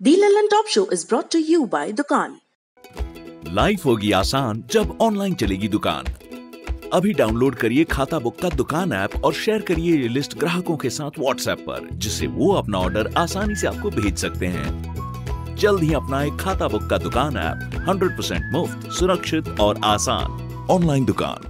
The Lallantop show is brought to you by Dukaan. Life होगी आसान जब ऑनलाइन चलेगी दुकान। अभी डाउनलोड करिए खाता बुक का दुकान ऐप और शेयर करिए ये लिस्ट ग्राहकों के साथ व्हाट्सएप पर, जिससे वो अपना ऑर्डर आसानी से आपको भेज सकते हैं। जल्द ही अपनाएं खाता बुक का दुकान ऐप, 100% मुफ्त, सुरक्षित और आसान ऑनलाइन दुकान।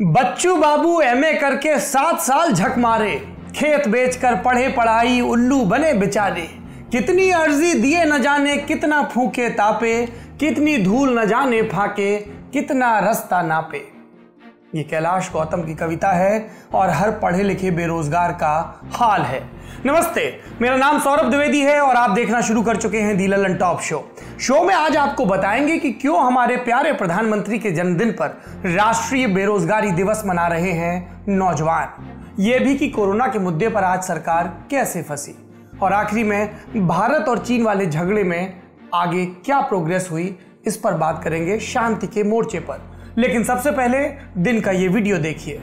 बच्चू बाबू एमए करके 7 साल झक मारे, खेत बेचकर पढ़े पढ़ाई, उल्लू बने बेचारे। कितनी अर्जी दिए न जाने, कितना फूके तापे, कितनी धूल न जाने फाके, कितना रास्ता नापे। ये कैलाश गौतम की कविता है और हर पढ़े लिखे बेरोजगार का हाल है। नमस्ते, मेरा नाम सौरभ द्विवेदी है और आप देखना शुरू कर चुके हैं दी ललन टॉप शो में आज आपको बताएंगे कि क्यों हमारे प्यारे प्रधानमंत्री के जन्मदिन पर राष्ट्रीय बेरोजगारी दिवस मना रहे हैं नौजवान। ये भी कि कोरोना के मुद्दे पर आज सरकार कैसे फंसी, और आखिरी में भारत और चीन वाले झगड़े में आगे क्या प्रोग्रेस हुई, इस पर बात करेंगे शांति के मोर्चे पर। लेकिन सबसे पहले दिन का ये वीडियो देखिए।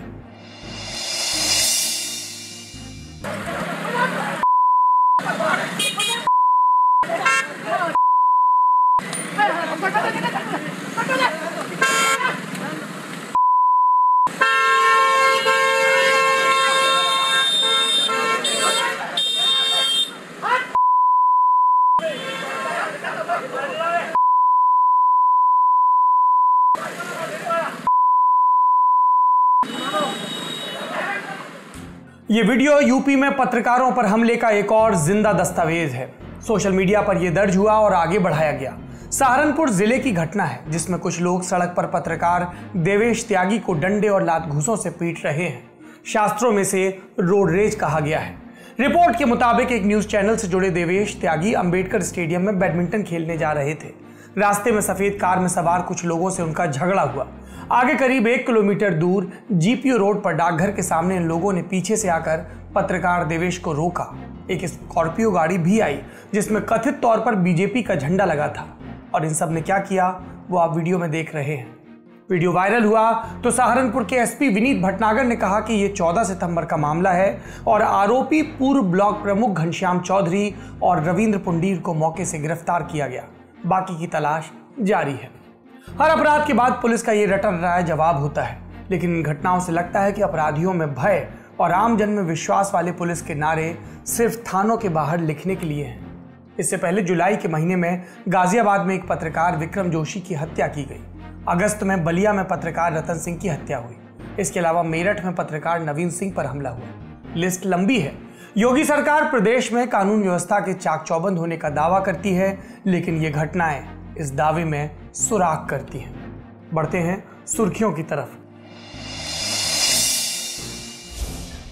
ये वीडियो यूपी में पत्रकारों पर हमले का एक और जिंदा दस्तावेज है। सोशल मीडिया पर यह दर्ज हुआ और आगे बढ़ाया गया। सहारनपुर जिले की घटना है, जिसमें कुछ लोग सड़क पर पत्रकार देवेश त्यागी को डंडे और लात घूंसों से पीट रहे हैं। शास्त्रों में से रोड रेज कहा गया है। रिपोर्ट के मुताबिक एक न्यूज चैनल से जुड़े देवेश त्यागी अंबेडकर स्टेडियम में बैडमिंटन खेलने जा रहे थे। रास्ते में सफेद कार में सवार कुछ लोगों से उनका झगड़ा हुआ। आगे करीब 1 किलोमीटर दूर जीपीओ रोड पर डाकघर के सामने इन लोगों ने पीछे से आकर पत्रकार देवेश को रोका। एक स्कॉर्पियो गाड़ी भी आई, जिसमें कथित तौर पर बीजेपी का झंडा लगा था, और इन सब ने क्या किया वो आप वीडियो में देख रहे हैं। वीडियो वायरल हुआ तो सहारनपुर के एसपी विनीत भटनागर ने कहा कि ये 14 सितंबर का मामला है और आरोपी पूर्व ब्लॉक प्रमुख घनश्याम चौधरी और रविंद्र पुंडीर को मौके से गिरफ्तार किया गया। बाकी की तलाश जारी है। हर अपराध के बाद पुलिस का ये रटा रटाया जवाब होता है, लेकिन इन घटनाओं से लगता है कि अपराधियों में भय और आम जन में विश्वास वाले पुलिस के नारे सिर्फ थानों के बाहर लिखने के लिए हैं। इससे पहले जुलाई के महीने में गाजियाबाद में एक पत्रकार विक्रम जोशी की हत्या की गई। अगस्त में बलिया में पत्रकार रतन सिंह की हत्या हुई। इसके अलावा मेरठ में पत्रकार नवीन सिंह पर हमला हुआ। लिस्ट लंबी है। योगी सरकार प्रदेश में कानून व्यवस्था के चाक चौबंद होने का दावा करती है, लेकिन ये घटनाएं इस दावे में सुराग करती हैं। बढ़ते हैं सुर्खियों की तरफ।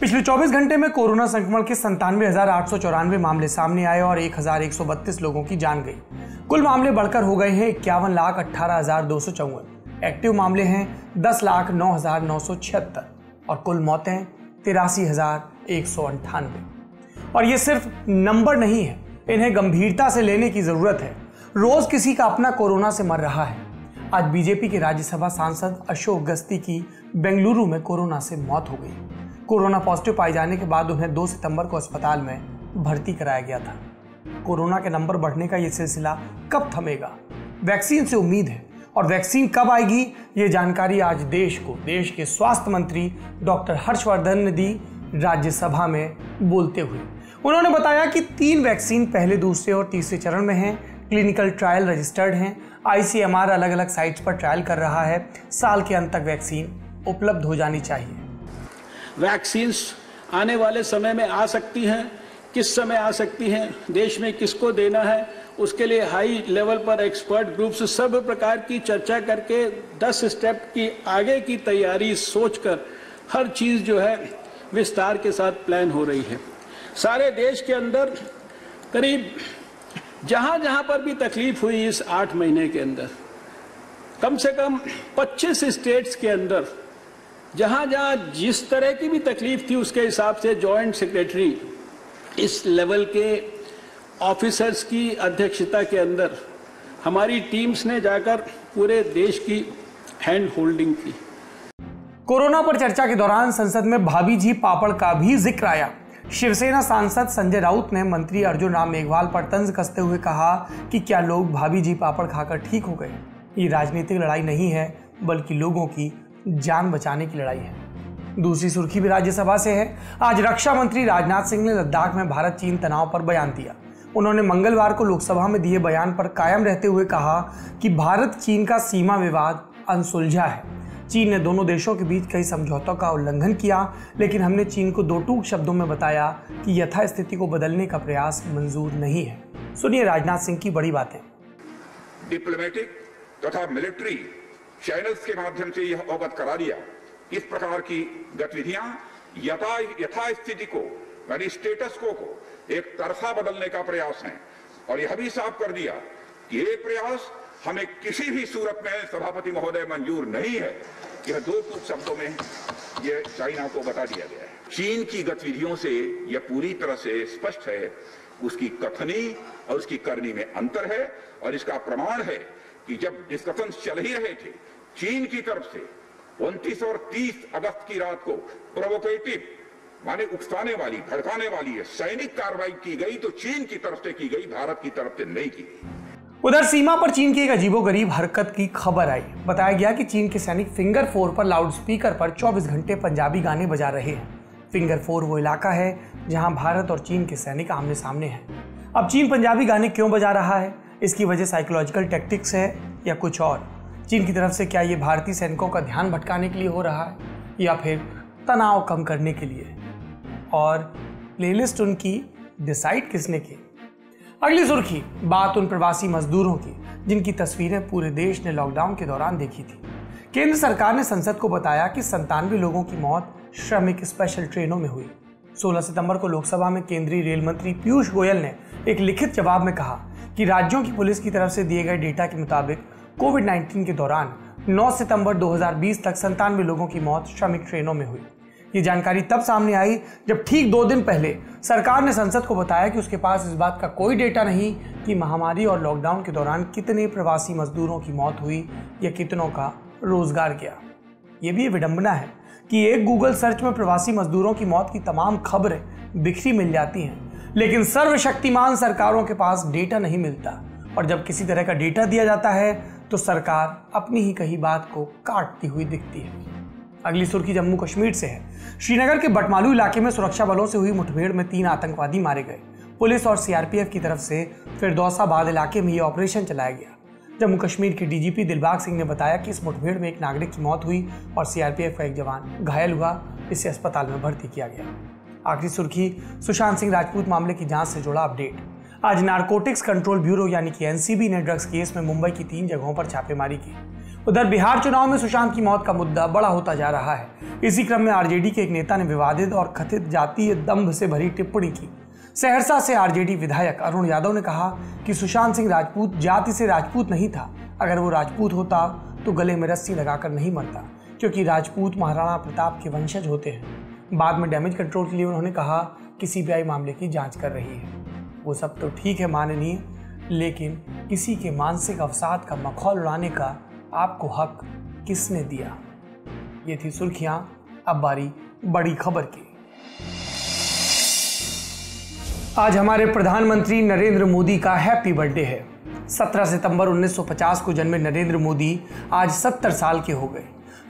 पिछले 24 घंटे में कोरोना संक्रमण के 97,894 मामले सामने आए और 1,132 लोगों की जान गई। कुल मामले बढ़कर हो गए हैं 51,18,254। एक्टिव मामले हैं 10,09,976 और कुल मौतें 83,198। और ये सिर्फ नंबर नहीं है, इन्हें गंभीरता से लेने की जरूरत है। रोज किसी का अपना कोरोना से मर रहा है। आज बीजेपी के राज्यसभा सांसद अशोक गस्ती की बेंगलुरु में कोरोना से मौत हो गई। कोरोना पॉजिटिव पाए जाने के बाद उन्हें 2 सितंबर को अस्पताल में भर्ती कराया गया था। कोरोना के नंबर बढ़ने का ये सिलसिला कब थमेगा? वैक्सीन से उम्मीद है, और वैक्सीन कब आएगी ये जानकारी आज देश को देश के स्वास्थ्य मंत्री डॉक्टर हर्षवर्धन ने दी राज्यसभा में बोलते हुए। उन्होंने बताया कि 3 वैक्सीन पहले, दूसरे और तीसरे चरण में हैं। क्लिनिकल ट्रायल रजिस्टर्ड हैं। आईसीएमआर अलग अलग साइट्स पर ट्रायल कर रहा है। साल के अंत तक वैक्सीन उपलब्ध हो जानी चाहिए। वैक्सीन्स आने वाले समय में आ सकती हैं, किस समय आ सकती हैं, देश में किसको देना है, उसके लिए हाई लेवल पर एक्सपर्ट ग्रुप्स सब प्रकार की चर्चा करके 10 स्टेप की आगे की तैयारी सोचकर हर चीज़ जो है विस्तार के साथ प्लान हो रही है। सारे देश के अंदर करीब जहां जहां पर भी तकलीफ हुई इस 8 महीने के अंदर, कम से कम 25 स्टेट्स के अंदर जहां जहां जिस तरह की भी तकलीफ थी, उसके हिसाब से जॉइंट सेक्रेटरी इस लेवल के ऑफिसर्स की अध्यक्षता के अंदर हमारी टीम्स ने जाकर पूरे देश की हैंड होल्डिंग की। कोरोना पर चर्चा के दौरान संसद में भाभी जी पापड़ का भी जिक्र आया। शिवसेना सांसद संजय राउत ने मंत्री अर्जुन राम मेघवाल पर तंज कसते हुए कहा कि क्या लोग भाभी जी पापड़ खाकर ठीक हो गए। ये राजनीतिक लड़ाई नहीं है, बल्कि लोगों की जान बचाने की लड़ाई है। दूसरी सुर्खी भी राज्यसभा से है। आज रक्षा मंत्री राजनाथ सिंह ने लद्दाख में भारत चीन तनाव पर बयान दिया। उन्होंने मंगलवार को लोकसभा में दिए बयान पर कायम रहते हुए कहा कि भारत चीन का सीमा विवाद अनसुलझा है। चीन ने दोनों देशों के बीच कई समझौतों का उल्लंघन किया, लेकिन हमने चीन को दो टूक शब्दों में बताया कि यथास्थिति को बदलने का प्रयास मंजूर नहीं है। सुनिए राजनाथ सिंह की बड़ी बातें। डिप्लोमेटिक तथा मिलिट्री चैनल्स के माध्यम से यह अवगत करा दिया कि इस प्रकार की गतिविधियां यथास्थिति को यानी स्टेटस को एक तरफा बदलने का प्रयास है, और यह भी साफ कर दिया कि ये प्रयास हमें किसी भी सूरत में सभापति महोदय मंजूर नहीं है। यह दो टूक शब्दों में यह चाइना को बता दिया गया है। चीन की गतिविधियों से यह पूरी तरह से स्पष्ट है, उसकी कथनी और उसकी करनी में अंतर है, और इसका प्रमाण है कि जब डिस्कशन चल ही रहे थे, चीन की तरफ से 29 और 30 अगस्त की रात को प्रोवोकेटिव माने उकसाने वाली, भड़काने वाली सैनिक कार्रवाई की गई, तो चीन की तरफ से की गई, भारत की तरफ से नहीं की गई। उधर सीमा पर चीन की एक अजीबोगरीब हरकत की खबर आई। बताया गया कि चीन के सैनिक फिंगर 4 पर लाउडस्पीकर पर 24 घंटे पंजाबी गाने बजा रहे हैं। फिंगर 4 वो इलाका है जहां भारत और चीन के सैनिक आमने सामने हैं। अब चीन पंजाबी गाने क्यों बजा रहा है, इसकी वजह साइकोलॉजिकल टैक्टिक्स है या कुछ और? चीन की तरफ से क्या ये भारतीय सैनिकों का ध्यान भटकाने के लिए हो रहा है, या फिर तनाव कम करने के लिए? और प्लेलिस्ट उनकी डिसाइड किसने की? अगली सुर्खी, बात उन प्रवासी मजदूरों की जिनकी तस्वीरें पूरे देश ने लॉकडाउन के दौरान देखी थी। केंद्र सरकार ने संसद को बताया कि 97 लोगों की मौत श्रमिक स्पेशल ट्रेनों में हुई। 16 सितंबर को लोकसभा में केंद्रीय रेल मंत्री पीयूष गोयल ने एक लिखित जवाब में कहा कि राज्यों की पुलिस की तरफ से दिए गए डेटा के मुताबिक कोविड-19 के दौरान 9 सितंबर 2020 तक 97 लोगों की मौत श्रमिक ट्रेनों में हुई। ये जानकारी तब सामने आई जब ठीक 2 दिन पहले सरकार ने संसद को बताया कि उसके पास इस बात का कोई डेटा नहीं कि महामारी और लॉकडाउन के दौरान कितने प्रवासी मजदूरों की मौत हुई या कितनों का रोजगार गया। ये भी विडंबना है कि एक गूगल सर्च में प्रवासी मजदूरों की मौत की तमाम खबरें बिखरी मिल जाती हैं, लेकिन सर्वशक्तिमान सरकारों के पास डेटा नहीं मिलता, और जब किसी तरह का डेटा दिया जाता है तो सरकार अपनी ही कही बात को काटती हुई दिखती है। अगली सुर्खी जम्मू कश्मीर से है। श्रीनगर के बटमालू इलाके में सुरक्षा बलों से हुई मुठभेड़ में 3 आतंकवादी मारे गए। पुलिस और सीआरपीएफ की तरफ से फिरदौसाबाद इलाके में यह ऑपरेशन चलाया गया। जम्मू कश्मीर के डीजीपी दिलबाग सिंह ने बताया कि इस मुठभेड़ में एक नागरिक की मौत हुई और सीआरपीएफ का एक जवान घायल हुआ, इसे अस्पताल में भर्ती किया गया। आखिरी सुर्खी, सुशांत सिंह राजपूत मामले की जांच से जुड़ा अपडेट। आज नारकोटिक्स कंट्रोल ब्यूरो यानी कि एनसीबी ने ड्रग्स केस में मुंबई की 3 जगहों पर छापेमारी की। उधर बिहार चुनाव में सुशांत की मौत का मुद्दा बड़ा होता जा रहा है। इसी क्रम में आरजेडी के एक नेता ने विवादित और कथित जातीय दंभ से भरी टिप्पणी की। सहरसा से आरजेडी विधायक अरुण यादव ने कहा कि सुशांत सिंह राजपूत जाति से राजपूत नहीं था। अगर वो राजपूत होता तो गले में रस्सी लगाकर नहीं मरता, क्योंकि राजपूत महाराणा प्रताप के वंशज होते हैं। बाद में डैमेज कंट्रोल के लिए उन्होंने कहा कि सीबीआई मामले की जांच कर रही है। वो सब तो ठीक है माननीय, लेकिन किसी के मानसिक अवसाद का मखौल उड़ाने का आपको हक किसने दिया? ये थी सुर्खियां, अब बारी बड़ी खबर की। आज हमारे प्रधानमंत्री नरेंद्र मोदी का हैप्पी बर्थडे है। 17 सितंबर 1950 को जन्मे नरेंद्र मोदी आज 70 साल के हो गए।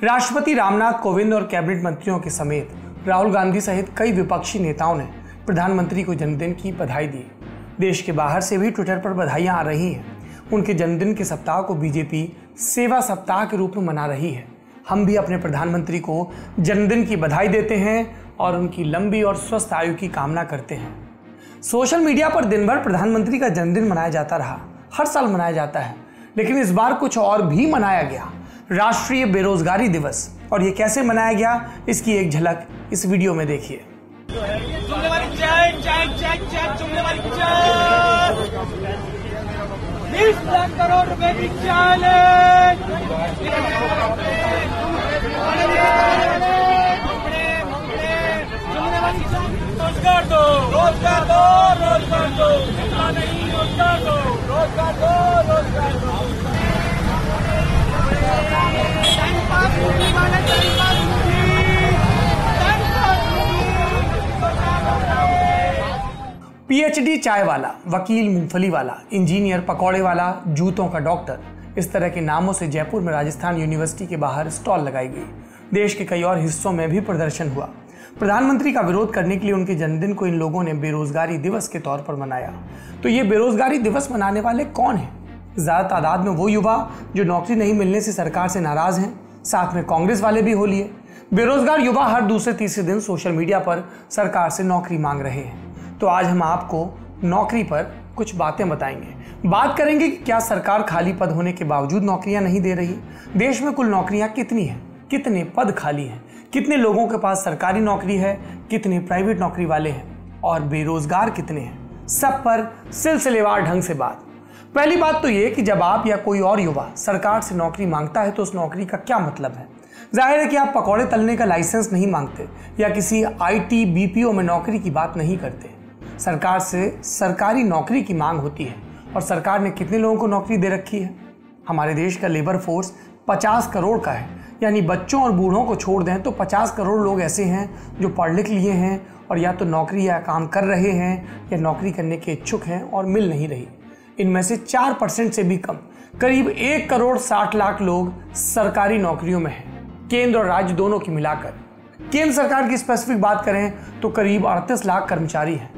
राष्ट्रपति रामनाथ कोविंद और कैबिनेट मंत्रियों के समेत राहुल गांधी सहित कई विपक्षी नेताओं ने प्रधानमंत्री को जन्मदिन की बधाई दी। देश के बाहर से भी ट्विटर पर बधाइयां आ रही हैं। उनके जन्मदिन के सप्ताह को बीजेपी सेवा सप्ताह के रूप में मना रही है। हम भी अपने प्रधानमंत्री को जन्मदिन की बधाई देते हैं और उनकी लंबी और स्वस्थ आयु की कामना करते हैं। सोशल मीडिया पर दिन भर प्रधानमंत्री का जन्मदिन मनाया जाता रहा, हर साल मनाया जाता है, लेकिन इस बार कुछ और भी मनाया गया, राष्ट्रीय बेरोजगारी दिवस। और ये कैसे मनाया गया, इसकी एक झलक इस वीडियो में देखिए। 20 लाख करोड़ रुपए की चाल रोजगार दो, रोजगार दो, रोजगार दो, नहीं रोजगार दो, रोजगार दो, रोजगार दो। पीएचडी चाय वाला, वकील मूंगफली वाला, इंजीनियर पकौड़े वाला, जूतों का डॉक्टर, इस तरह के नामों से जयपुर में राजस्थान यूनिवर्सिटी के बाहर स्टॉल लगाई गई। देश के कई और हिस्सों में भी प्रदर्शन हुआ। प्रधानमंत्री का विरोध करने के लिए उनके जन्मदिन को इन लोगों ने बेरोजगारी दिवस के तौर पर मनाया। तो ये बेरोजगारी दिवस मनाने वाले कौन हैं? ज्यादा तादाद में वो युवा जो नौकरी नहीं मिलने से सरकार से नाराज हैं, साथ में कांग्रेस वाले भी हो लिए। बेरोजगार युवा हर दूसरे तीसरे दिन सोशल मीडिया पर सरकार से नौकरी मांग रहे हैं। तो आज हम आपको नौकरी पर कुछ बातें बताएंगे। बात करेंगे कि क्या सरकार खाली पद होने के बावजूद नौकरियां नहीं दे रही, देश में कुल नौकरियां कितनी हैं, कितने पद खाली हैं, कितने लोगों के पास सरकारी नौकरी है, कितने प्राइवेट नौकरी वाले हैं और बेरोजगार कितने हैं, सब पर सिलसिलेवार ढंग से बात। पहली बात तो ये कि जब आप या कोई और युवा सरकार से नौकरी मांगता है तो उस नौकरी का क्या मतलब है। जाहिर है कि आप पकौड़े तलने का लाइसेंस नहीं मांगते या किसी आईटी बीपीओ में नौकरी की बात नहीं करते। सरकार से सरकारी नौकरी की मांग होती है और सरकार ने कितने लोगों को नौकरी दे रखी है। हमारे देश का लेबर फोर्स 50 करोड़ का है, यानी बच्चों और बूढ़ों को छोड़ दें तो 50 करोड़ लोग ऐसे हैं जो पढ़ लिख लिए हैं और या तो नौकरी या काम कर रहे हैं या नौकरी करने के इच्छुक हैं और मिल नहीं रही। इनमें से 4% से भी कम, करीब 1 करोड़ 60 लाख लोग सरकारी नौकरियों में हैं, केंद्र और राज्य दोनों की मिलाकर। केंद्र सरकार की स्पेसिफिक बात करें तो करीब 38 लाख कर्मचारी हैं।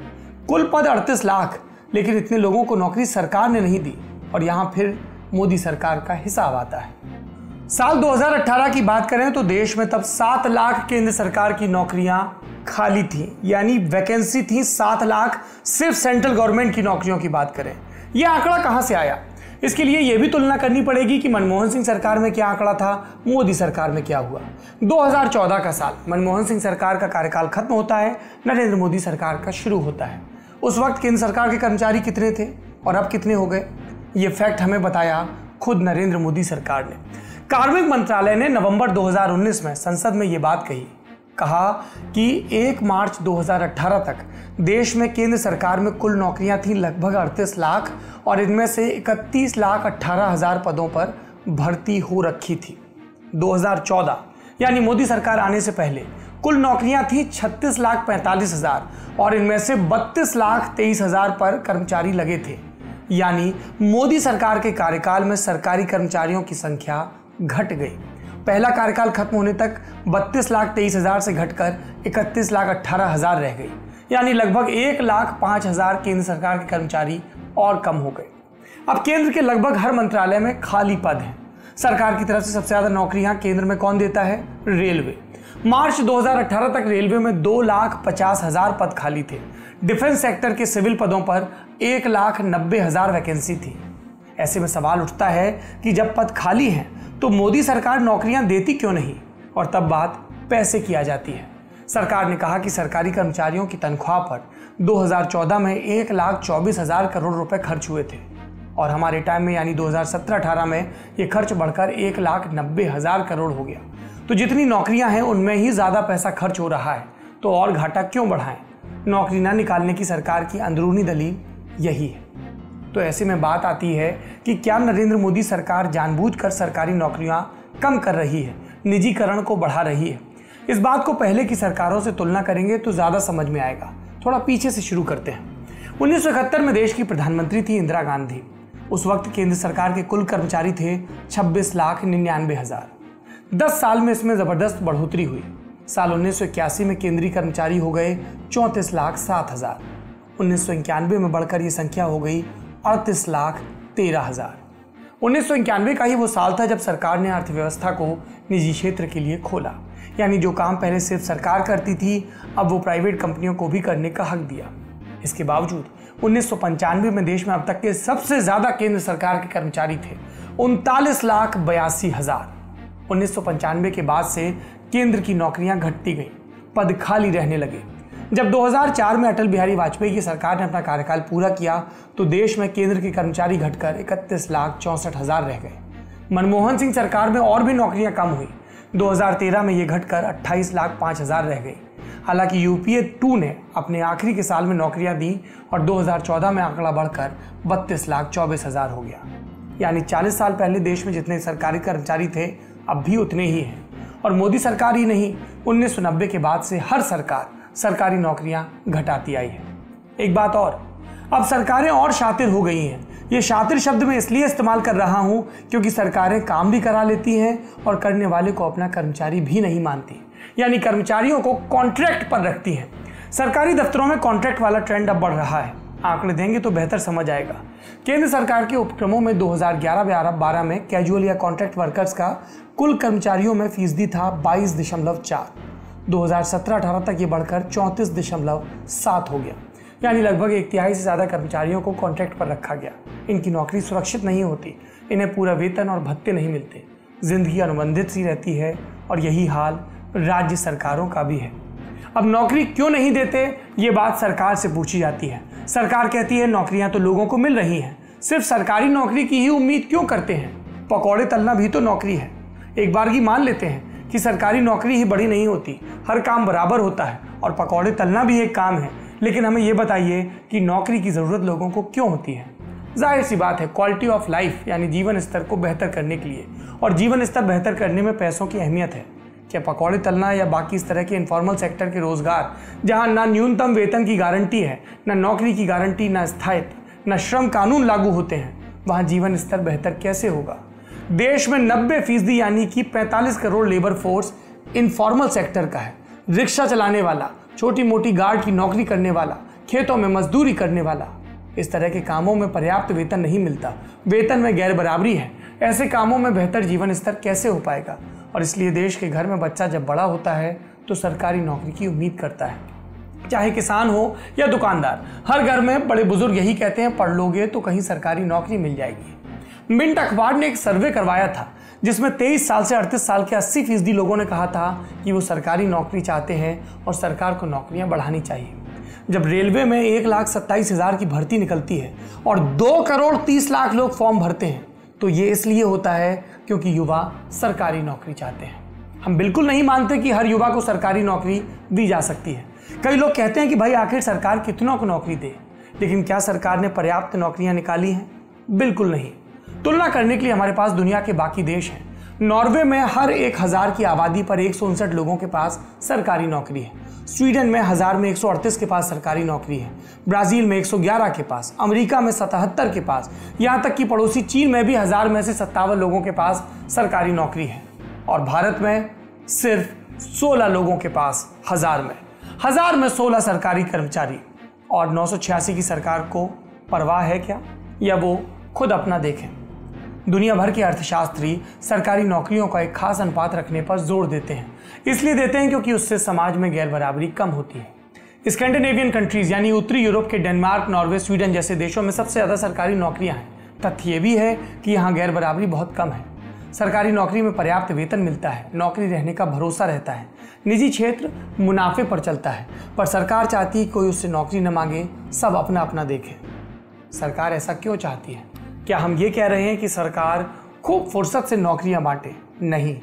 कुल पद 38 लाख, लेकिन इतने लोगों को नौकरी सरकार ने नहीं दी और यहाँ फिर मोदी सरकार का हिसाब आता है। साल 2018 की बात करें तो देश में तब 7 लाख केंद्र सरकार की नौकरियां खाली थी, यानी वैकेंसी थी 7 लाख सिर्फ सेंट्रल गवर्नमेंट की नौकरियों की बात करें। यह आंकड़ा कहां से आया? इसके लिए यह भी तुलना करनी पड़ेगी कि मनमोहन सिंह सरकार में क्या आंकड़ा था, मोदी सरकार में क्या हुआ। 2014 का साल, मनमोहन सिंह सरकार का कार्यकाल खत्म होता है, नरेंद्र मोदी सरकार का शुरू होता है। उस वक्त केंद्र सरकार के कर्मचारी कितने थे और अब कितने हो गए, ये फैक्ट हमें बताया खुद नरेंद्र मोदी सरकार ने। कार्मिक मंत्रालय ने नवंबर 2019 में संसद में ये बात कहा कि 1 मार्च 2018 तक देश में केंद्र सरकार में कुल नौकरियां थीं लगभग 38 लाख और इनमें से 31,18,000 पदों पर भर्ती हो रखी थी। 2014 यानी मोदी सरकार आने से पहले कुल नौकरियां थी 36,45,000 और इनमें से 32,23,000 पर कर्मचारी लगे थे। यानी मोदी सरकार के कार्यकाल में सरकारी कर्मचारियों की संख्या घट गई। पहला कार्यकाल खत्म होने तक 32,23,000 से घटकर 31,18,000 रह गई, यानी लगभग 1,05,000 केंद्र सरकार के कर्मचारी और कम हो गए। अब केंद्र के लगभग हर मंत्रालय में खाली पद हैं। सरकार की तरफ से सबसे ज्यादा नौकरियां केंद्र में कौन देता है? रेलवे। मार्च 2018 तक रेलवे में 2,50,000 पद खाली थे। डिफेंस सेक्टर के सिविल पदों पर 1,90,000 वैकेंसी थी। ऐसे में सवाल उठता है कि जब पद खाली हैं तो मोदी सरकार नौकरियां देती क्यों नहीं, और तब बात पैसे की आ जाती है। सरकार ने कहा कि सरकारी कर्मचारियों की तनख्वाह पर 2014 में 1,24,000 करोड़ रुपए खर्च हुए थे और हमारे टाइम में यानी 2017-18 में ये खर्च बढ़कर 1,90,000 करोड़ हो गया। तो जितनी नौकरियां हैं उनमें ही ज्यादा पैसा खर्च हो रहा है, तो और घाटा क्यों बढ़ाएं? नौकरी ना निकालने की सरकार की अंदरूनी दलील यही है। तो ऐसे में बात आती है कि क्या नरेंद्र मोदी सरकार जानबूझकर सरकारी नौकरियां कम कर रही है, निजीकरण को बढ़ा रही है? इस बात को पहले की सरकारों से तुलना करेंगे तो ज्यादा समझ में आएगा। थोड़ा पीछे से शुरू करते हैं। 1971 में देश की प्रधानमंत्री थी इंदिरा गांधी। उस वक्त केंद्र सरकार के कुल कर्मचारी थे 26,99,000। 10 साल में इसमें जबरदस्त बढ़ोतरी हुई। साल 1981 में केंद्रीय कर्मचारी हो गए 34,07,000। 1991 में बढ़कर ये संख्या हो गई 38,13,000। 1991 का ही वो साल था जब सरकार ने अर्थव्यवस्था को निजी क्षेत्र के लिए खोला, यानी जो काम पहले सिर्फ सरकार करती थी अब वो प्राइवेट कंपनियों को भी करने का हक दिया। इसके बावजूद 1995 में देश में अब तक के सबसे ज्यादा केंद्र सरकार के कर्मचारी थे 39,82,000। 1995 के बाद से केंद्र की नौकरियां घटती गईं, पद खाली रहने लगे। जब 2004 में अटल बिहारी वाजपेयी की सरकार ने अपना कार्यकाल पूरा किया तो देश में केंद्र के कर्मचारी घटकर 31,64,000 रह गए। मनमोहन सिंह सरकार में और भी नौकरियां कम हुई। 2013 में ये घटकर 28,05,000 रह गई। हालांकि यूपीए 2 ने अपने आखिरी के साल में नौकरियां दी और 2014 में आंकड़ा बढ़कर 32,24,000 हो गया। यानी 40 साल पहले देश में जितने सरकारी कर्मचारी थे अब भी उतने ही हैं। और मोदी सरकार ही नहीं, 1990 के बाद से हर सरकार सरकारी नौकरियां घटाती आई है। एक बात और, अब सरकारें और शातिर हो गई हैं। ये शातिर शब्द मैं इसलिए इस्तेमाल कर रहा हूं क्योंकि सरकारें काम भी करा लेती हैं और करने वाले को अपना कर्मचारी भी नहीं मानती, यानी कर्मचारियों को कॉन्ट्रैक्ट पर रखती हैं। सरकारी दफ्तरों में कॉन्ट्रैक्ट वाला ट्रेंड अब बढ़ रहा है। आंकड़े देंगे तो बेहतर समझ आएगा। केंद्र सरकार के उपक्रमों में 2011-12 में कैजुअल या कॉन्ट्रैक्ट वर्कर्स का कुल कर्मचारियों में फीसदी था 22.4। 2017-18 तक ये बढ़कर 34.7 हो गया, यानी लगभग 1/3 से ज़्यादा कर्मचारियों को कॉन्ट्रैक्ट पर रखा गया। इनकी नौकरी सुरक्षित नहीं होती, इन्हें पूरा वेतन और भत्ते नहीं मिलते, जिंदगी अनुबंधित सी रहती है और यही हाल राज्य सरकारों का भी है। अब नौकरी क्यों नहीं देते, ये बात सरकार से पूछी जाती है। सरकार कहती है नौकरियां तो लोगों को मिल रही हैं, सिर्फ सरकारी नौकरी की ही उम्मीद क्यों करते हैं? पकौड़े तलना भी तो नौकरी है। एक बार की मान लेते हैं कि सरकारी नौकरी ही बड़ी नहीं होती, हर काम बराबर होता है और पकौड़े तलना भी एक काम है। लेकिन हमें ये बताइए कि नौकरी की ज़रूरत लोगों को क्यों होती है? जाहिर सी बात है, क्वालिटी ऑफ लाइफ यानी जीवन स्तर को बेहतर करने के लिए, और जीवन स्तर बेहतर करने में पैसों की अहमियत है। क्या पकौड़े तलना या बाकी इस तरह के इनफॉर्मल सेक्टर के रोजगार, जहां ना न्यूनतम वेतन की गारंटी है, ना नौकरी की गारंटी, ना स्थायित्व, ना श्रम कानून लागू होते हैं, वहां जीवन स्तर बेहतर कैसे होगा? देश में 90% यानी कि 45 crore labour force informal sector का है। रिक्शा चलाने वाला, छोटी मोटी गार्ड की नौकरी करने वाला, खेतों में मजदूरी करने वाला, इस तरह के कामों में पर्याप्त वेतन नहीं मिलता, वेतन में गैर बराबरी है। ऐसे कामों में बेहतर जीवन स्तर कैसे हो पाएगा? और इसलिए देश के घर में बच्चा जब बड़ा होता है तो सरकारी नौकरी की उम्मीद करता है, चाहे किसान हो या दुकानदार। हर घर में बड़े बुजुर्ग यही कहते हैं, पढ़ लोगे तो कहीं सरकारी नौकरी मिल जाएगी। मिंट अखबार ने एक सर्वे करवाया था जिसमें 23 साल से 38 साल के 80% लोगों ने कहा था कि वो सरकारी नौकरी चाहते हैं और सरकार को नौकरियां बढ़ानी चाहिए। जब रेलवे में 1,27,000 की भर्ती निकलती है और 2,30,00,000 लोग फॉर्म भरते हैं तो ये इसलिए होता है क्योंकि युवा सरकारी नौकरी चाहते हैं। हम बिल्कुल नहीं मानते कि हर युवा को सरकारी नौकरी दी जा सकती है। कई लोग कहते हैं कि भाई आखिर सरकार कितनों को नौकरी दे, लेकिन क्या सरकार ने पर्याप्त नौकरियां निकाली हैं? बिल्कुल नहीं। तुलना करने के लिए हमारे पास दुनिया के बाकी देश हैं। नॉर्वे में हर 1,000 की आबादी पर 159 लोगों के पास सरकारी नौकरी है। स्वीडन में 1000 में 138 के पास सरकारी नौकरी है। ब्राजील में 111 के पास, अमेरिका में 77 के पास, यहाँ तक कि पड़ोसी चीन में भी 1000 में से 57 लोगों के पास सरकारी नौकरी है। और भारत में सिर्फ 16 लोगों के पास 1000 में 16 सरकारी कर्मचारी। और 986 की सरकार को परवाह है क्या, या वो खुद अपना देखें? दुनिया भर के अर्थशास्त्री सरकारी नौकरियों का एक खास अनुपात रखने पर जोर देते हैं। इसलिए देते हैं क्योंकि उससे समाज में गैर बराबरी कम होती है। स्कैंडिनेवियन कंट्रीज यानी उत्तरी यूरोप के डेनमार्क, नॉर्वे, स्वीडन जैसे देशों में सबसे ज़्यादा सरकारी नौकरियां हैं। तथ्य ये भी है कि यहाँ गैर बराबरी बहुत कम है। सरकारी नौकरी में पर्याप्त वेतन मिलता है, नौकरी रहने का भरोसा रहता है। निजी क्षेत्र मुनाफे पर चलता है, पर सरकार चाहती है कोई उससे नौकरी न मांगे, सब अपना अपना देखे। सरकार ऐसा क्यों चाहती है? क्या हम ये कह रहे हैं कि सरकार खूब फुर्सत से नौकरियां बांटे? नहीं,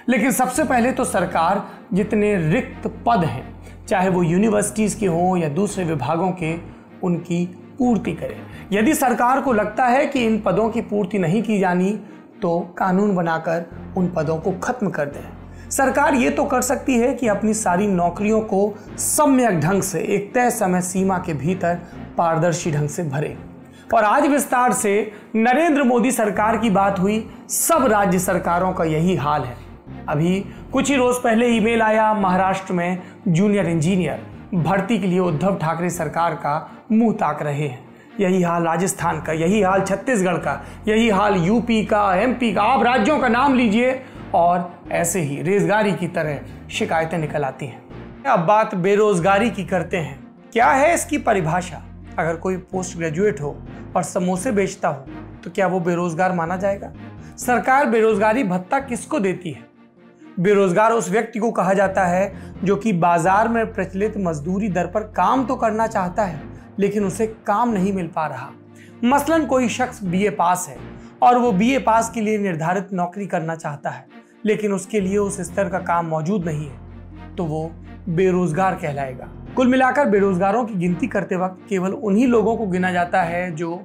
लेकिन सबसे पहले तो सरकार जितने रिक्त पद हैं, चाहे वो यूनिवर्सिटीज़ के हों या दूसरे विभागों के, उनकी पूर्ति करे। यदि सरकार को लगता है कि इन पदों की पूर्ति नहीं की जानी तो कानून बनाकर उन पदों को खत्म कर दें। सरकार ये तो कर सकती है कि अपनी सारी नौकरियों को सम्यक ढंग से एक तय समय सीमा के भीतर पारदर्शी ढंग से भरे। और आज विस्तार से नरेंद्र मोदी सरकार की बात हुई, सब राज्य सरकारों का यही हाल है। अभी कुछ ही रोज पहले ईमेल आया, महाराष्ट्र में जूनियर इंजीनियर भर्ती के लिए उद्धव ठाकरे सरकार का मुंह ताक रहे हैं। यही हाल राजस्थान का, यही हाल छत्तीसगढ़ का, यही हाल यूपी का, एमपी का। आप राज्यों का नाम लीजिए और ऐसे ही रेजगारी की तरह शिकायतें निकल आती हैं। अब बात बेरोजगारी की करते हैं। क्या है इसकी परिभाषा? अगर कोई पोस्ट ग्रेजुएट हो और समोसे बेचता हो तो क्या वो बेरोजगार माना जाएगा? सरकार बेरोजगारी भत्ता किसको देती है? बेरोजगार उस व्यक्ति को कहा जाता है जो कि बाजार में प्रचलित मजदूरी दर पर काम तो करना चाहता है लेकिन उसे काम नहीं मिल पा रहा। मसलन कोई शख्स बीए पास है और वो बीए पास के लिए निर्धारित नौकरी करना चाहता है लेकिन उसके लिए उस स्तर का काम मौजूद नहीं है, तो वो बेरोजगार कहलाएगा। कुल मिलाकर बेरोजगारों की गिनती करते वक्त केवल उन्हीं लोगों को गिना जाता है जो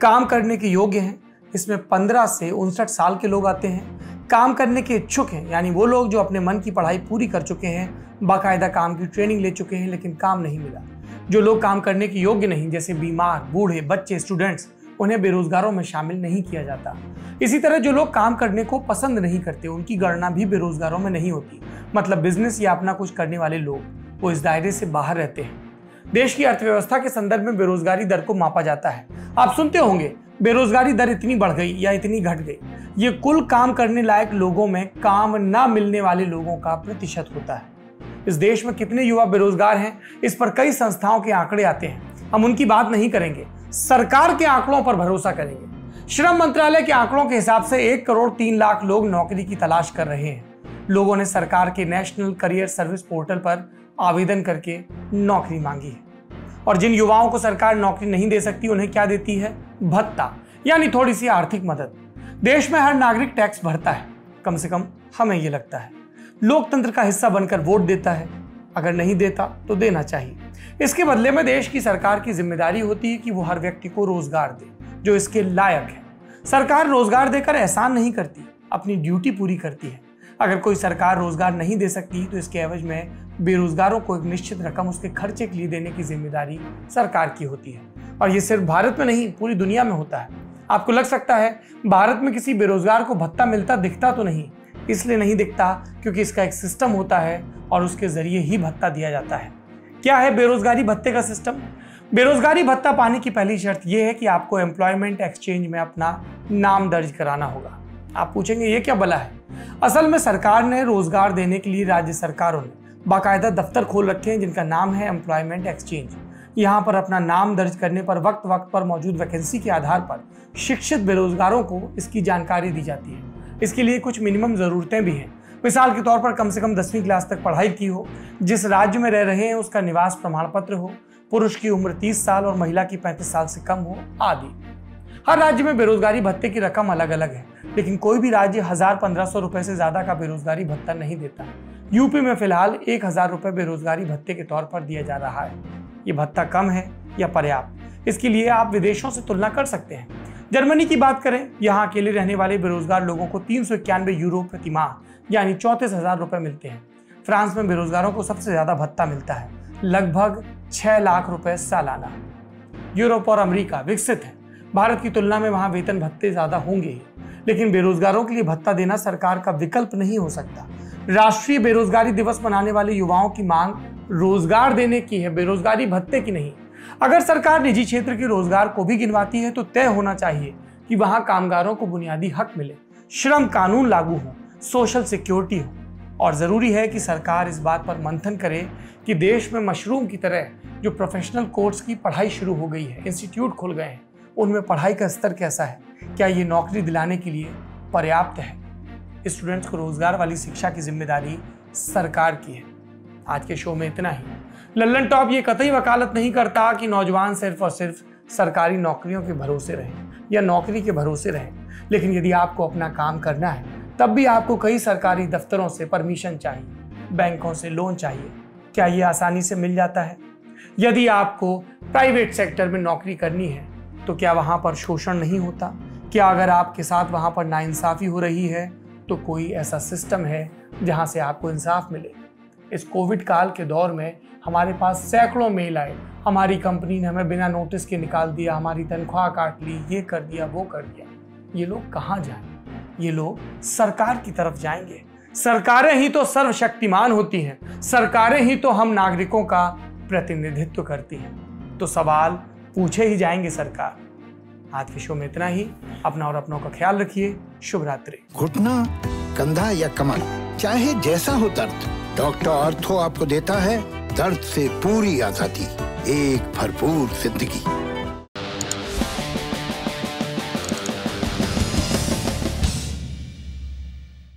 काम करने के योग्य हैं। इसमें 15 से 59 साल के लोग आते हैं। काम करने के इच्छुक हैं, यानी वो लोग जो अपने मन की पढ़ाई पूरी कर चुके हैं, बाकायदा काम की ट्रेनिंग ले चुके हैं लेकिन काम नहीं मिला। जो लोग काम करने के योग्य नहीं, जैसे बीमार, बूढ़े, बच्चे, स्टूडेंट्स, उन्हें बेरोजगारों में शामिल नहीं किया जाता। इसी तरह जो लोग काम करने को पसंद नहीं करते, उनकी गणना भी बेरोजगारों में नहीं होती। मतलब बिजनेस या अपना कुछ करने वाले लोग, वो इस दायरे से बाहर रहते हैं। देश की अर्थव्यवस्था के संदर्भ में बेरोजगारी दर को मापा जाता है। आप सुनते होंगे बेरोजगारी दर इतनी बढ़ गई या इतनी घट गई। ये कुल काम करने लायक लोगों में काम ना मिलने वाले लोगों का प्रतिशत होता है। इस देश में कितने युवा बेरोजगार हैं, इस पर कई संस्थाओं के आंकड़े आते हैं। हम उनकी बात नहीं करेंगे, सरकार के आंकड़ों पर भरोसा करेंगे। श्रम मंत्रालय के आंकड़ों के हिसाब से 1 करोड़ 3 लाख लोग नौकरी की तलाश कर रहे हैं। लोगों ने सरकार के नेशनल करियर सर्विस पोर्टल पर आवेदन करके नौकरी मांगी है। और जिन युवाओं को सरकार नौकरी नहीं दे सकती, उन्हें क्या देती है? भत्ता, यानी थोड़ी सी आर्थिक मदद। देश में हर नागरिक टैक्स भरता है, कम से कम हमें ये लगता है। लोकतंत्र का हिस्सा बनकर वोट देता है, अगर नहीं देता तो देना चाहिए। इसके बदले में देश की सरकार की जिम्मेदारी होती है कि वो हर व्यक्ति को रोजगार दे जो इसके लायक है। सरकार रोजगार देकर एहसान नहीं करती, अपनी ड्यूटी पूरी करती है। अगर कोई सरकार रोजगार नहीं दे सकती तो इसके एवज में बेरोजगारों को एक निश्चित रकम उसके खर्चे के लिए देने की जिम्मेदारी सरकार की होती है। और ये सिर्फ भारत में नहीं, पूरी दुनिया में होता है। आपको लग सकता है भारत में किसी बेरोजगार को भत्ता मिलता दिखता तो नहीं। इसलिए नहीं दिखता क्योंकि इसका एक सिस्टम होता है और उसके जरिए ही भत्ता दिया जाता है। क्या है बेरोजगारी भत्ते का सिस्टम? बेरोजगारी भत्ता पाने की पहली शर्त यह है कि आपको एम्प्लॉयमेंट एक्सचेंज में अपना नाम दर्ज कराना होगा। आप पूछेंगे ये क्या भला है? असल में सरकार ने रोजगार देने के लिए राज्य सरकारों ने बाकायदा दफ्तर खोल रखे हैं जिनका नाम है एम्प्लॉयमेंट एक्सचेंज। यहाँ पर अपना नाम दर्ज करने पर वक्त वक्त पर मौजूद वैकेंसी के आधार पर शिक्षित बेरोजगारों को इसकी जानकारी दी जाती है। इसके लिए कुछ मिनिमम ज़रूरतें भी हैं। मिसाल के तौर पर कम से कम 10वीं क्लास तक पढ़ाई की हो, जिस राज्य में रह रहे हैं उसका निवास प्रमाण पत्र हो, पुरुष की उम्र 30 साल और महिला की 35 साल से कम हो, आदि। हर राज्य में बेरोजगारी भत्ते की रकम अलग अलग है, लेकिन कोई भी राज्य 1000-1500 रुपए से ज्यादा का बेरोजगारी भत्ता नहीं देता। यूपी में फिलहाल 1000 रुपए बेरोजगारी भत्ते के तौर पर दिया जा रहा है। ये भत्ता कम है या पर्याप्त, इसके लिए आप विदेशों से तुलना कर सकते हैं। जर्मनी की बात करें, यहाँ अकेले रहने वाले बेरोजगार लोगों को 391 यूरो प्रति माह यानी 34,000 रुपए मिलते हैं। फ्रांस में बेरोजगारों को सबसे ज्यादा भत्ता मिलता है, लगभग 6 लाख रुपए सालाना। यूरोप और अमेरिका विकसित है, भारत की तुलना में वहां वेतन भत्ते ज्यादा होंगे ही, लेकिन बेरोजगारों के लिए भत्ता देना सरकार का विकल्प नहीं हो सकता। राष्ट्रीय बेरोजगारी दिवस मनाने वाले युवाओं की मांग रोजगार देने की है, बेरोजगारी भत्ते की नहीं। अगर सरकार निजी क्षेत्र के रोजगार को भी गिनवाती है तो तय होना चाहिए कि वहां कामगारों को बुनियादी हक मिले, श्रम कानून लागू हो, सोशल सिक्योरिटी हो। और जरूरी है कि सरकार इस बात पर मंथन करे कि देश में मशरूम की तरह जो प्रोफेशनल कोर्स की पढ़ाई शुरू हो गई है, इंस्टीट्यूट खुल गए हैं, उनमें पढ़ाई का स्तर कैसा है, क्या ये नौकरी दिलाने के लिए पर्याप्त है। स्टूडेंट्स को रोजगार वाली शिक्षा की जिम्मेदारी सरकार की है। आज के शो में इतना ही। लल्लन टॉप ये कतई वकालत नहीं करता कि नौजवान सिर्फ और सिर्फ सरकारी नौकरियों के भरोसे रहें या नौकरी के भरोसे रहें, लेकिन यदि आपको अपना काम करना है तब भी आपको कई सरकारी दफ्तरों से परमिशन चाहिए, बैंकों से लोन चाहिए। क्या ये आसानी से मिल जाता है? यदि आपको प्राइवेट सेक्टर में नौकरी करनी है तो क्या वहाँ पर शोषण नहीं होता? क्या अगर आपके साथ वहाँ पर नाइंसाफ़ी हो रही है तो कोई ऐसा सिस्टम है जहाँ से आपको इंसाफ मिले? इस कोविड काल के दौर में हमारे पास सैकड़ों मेल आए, हमारी कंपनी ने हमें बिना नोटिस के निकाल दिया, हमारी तनख्वाह काट ली, ये कर दिया, वो कर दिया। ये लोग कहाँ जाएं? ये लोग सरकार की तरफ जाएंगे। सरकारें ही तो सर्वशक्तिमान होती हैं, सरकारें ही तो हम नागरिकों का प्रतिनिधित्व करती हैं। तो सवाल पूछे ही जाएंगे सरकार। आज के शो में इतना ही। अपना और अपनों का ख्याल रखिए। शुभ रात्रि। घुटना, कंधा या कमर, चाहे जैसा हो दर्द, डॉक्टर ऑर्थो आपको देता है दर्द से पूरी आजादी, एक भरपूर जिंदगी।